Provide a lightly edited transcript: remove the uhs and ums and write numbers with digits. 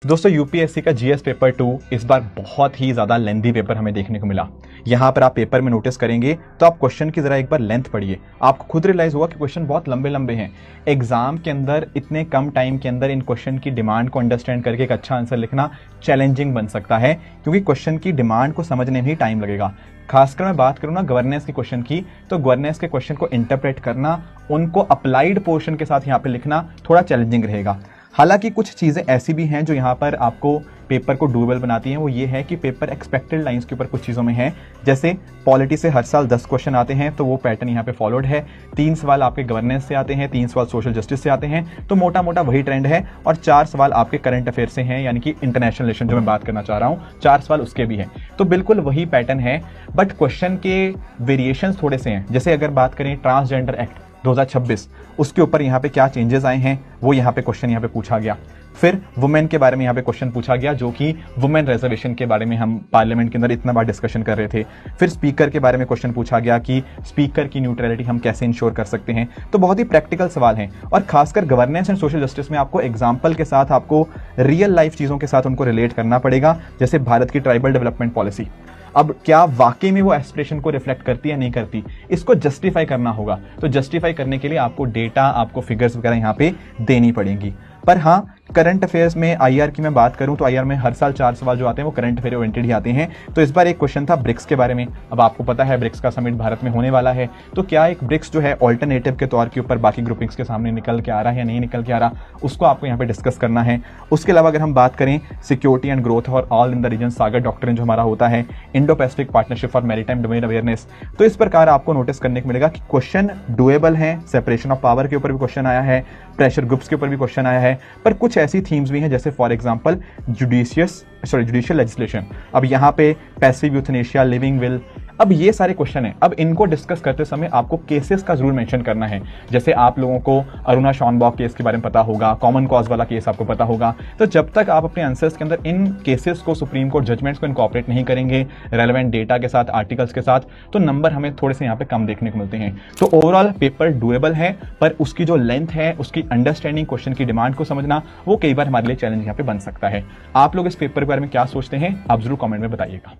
दोस्तों यूपीएससी का GS paper 2 इस बार बहुत ही ज़्यादा लेंथी पेपर हमें देखने को मिला। यहाँ पर आप पेपर में नोटिस करेंगे तो आप क्वेश्चन की ज़रा एक बार लेंथ पढ़िए, आपको खुद रियलाइज़ होगा कि क्वेश्चन बहुत लंबे लंबे हैं। एग्जाम के अंदर इतने कम टाइम के अंदर इन क्वेश्चन की डिमांड को अंडरस्टैंड करके एक अच्छा आंसर लिखना चैलेंजिंग बन सकता है, क्योंकि क्वेश्चन की डिमांड को समझने में ही टाइम लगेगा। खासकर मैं बात करूँ ना गवर्नेंस के क्वेश्चन की, तो गवर्नेंस के क्वेश्चन को इंटरप्रेट करना, उनको अप्लाइड पोर्शन के साथ यहाँ पे लिखना थोड़ा चैलेंजिंग रहेगा। हालांकि कुछ चीज़ें ऐसी भी हैं जो यहाँ पर आपको पेपर को डूएबल बनाती हैं। वो ये है कि पेपर एक्सपेक्टेड लाइंस के ऊपर कुछ चीज़ों में है, जैसे पॉलिटी से हर साल 10 क्वेश्चन आते हैं, तो वो पैटर्न यहाँ पे फॉलोड है। 3 सवाल आपके गवर्नेंस से आते हैं, 3 सवाल सोशल जस्टिस से आते हैं, तो मोटा मोटा वही ट्रेंड है। और 4 सवाल आपके करंट अफेयर से हैं, यानी कि इंटरनेशनल रिलेशन जो मैं बात करना चाह रहा हूँ, 4 सवाल उसके भी हैं। तो बिल्कुल वही पैटर्न है, बट क्वेश्चन के वेरिएशंस थोड़े से हैं। जैसे अगर बात करें ट्रांसजेंडर एक्ट 2026, उसके ऊपर यहाँ पे क्या चेंजेस आए हैं वो यहाँ पे क्वेश्चन यहाँ पे पूछा गया। फिर वुमेन के बारे में यहाँ पे क्वेश्चन पूछा गया, जो कि वुमेन रिजर्वेशन के बारे में हम पार्लियामेंट के अंदर इतना बार डिस्कशन कर रहे थे। फिर स्पीकर के बारे में क्वेश्चन पूछा गया कि स्पीकर की न्यूट्रलिटी हम कैसे इंश्योर कर सकते हैं। तो बहुत ही प्रैक्टिकल सवाल हैं, और खासकर गवर्नेंस एंड सोशल जस्टिस में आपको एग्जाम्पल के साथ, आपको रियल लाइफ चीज़ों के साथ उनको रिलेट करना पड़ेगा। जैसे भारत की ट्राइबल डेवलपमेंट पॉलिसी, अब क्या वाकई में वो एस्पिरेशन को रिफ्लेक्ट करती है नहीं करती, इसको जस्टिफाई करना होगा। तो जस्टिफाई करने के लिए आपको डेटा, आपको फिगर्स वगैरह यहाँ पे देनी पड़ेंगी। पर हाँ, करंट अफेयर्स में आईआर की मैं बात करूं तो आईआर में हर साल 4 सवाल जो आते हैं वो करंट अफेयर ओरिएंटेड ही आते हैं। तो इस बार एक क्वेश्चन था ब्रिक्स के बारे में। अब आपको पता है ब्रिक्स का समिट भारत में होने वाला है, तो क्या एक ब्रिक्स जो है ऑल्टरनेटिव के तौर के ऊपर बाकी ग्रुपिंग्स के सामने निकल के आ रहा है या नहीं निकल के आ रहा, उसको आपको यहाँ पे डिस्कस करना है। उसके अलावा अगर हम बात करें सिक्योरिटी एंड ग्रोथ और all in the region Sagar doctrine जो हमारा होता है, Indo Pacific partnership for maritime domain awareness, तो इस प्रकार आपको नोटिस करने को मिलेगा कि क्वेश्चन डुएबल है। सेपरेशन ऑफ पावर के ऊपर भी क्वेश्चन आया है, प्रेशर ग्रुप्स के ऊपर भी क्वेश्चन आया है, पर कुछ ऐसी थीम्स भी हैं जैसे फॉर एग्जांपल जुडिशियल लेजिस्लेशन। अब यहाँ पे पैसिव यूथनेशिया, लिविंग विल, अब ये सारे क्वेश्चन हैं। अब इनको डिस्कस करते समय आपको केसेस का जरूर मेंशन करना है। जैसे आप लोगों को अरुणा शॉनबॉग केस के बारे में पता होगा, कॉमन कॉज वाला केस आपको पता होगा। तो जब तक आप अपने आंसर्स के अंदर इन केसेस को, सुप्रीम कोर्ट जजमेंट्स को इनकॉर्पोरेट नहीं करेंगे रेलेवेंट डेटा के साथ, आर्टिकल्स के साथ, तो नंबर हमें थोड़े से यहाँ पे कम देखने को मिलते हैं। तो ओवरऑल पेपर डुएबल है, पर उसकी जो लेंथ है, उसकी अंडरस्टैंडिंग, क्वेश्चन की डिमांड को समझना, वो कई बार हमारे लिए चैलेंज यहाँ पे बन सकता है। आप लोग इस पेपर के बारे में क्या सोचते हैं, आप जरूर कॉमेंट में बताइएगा।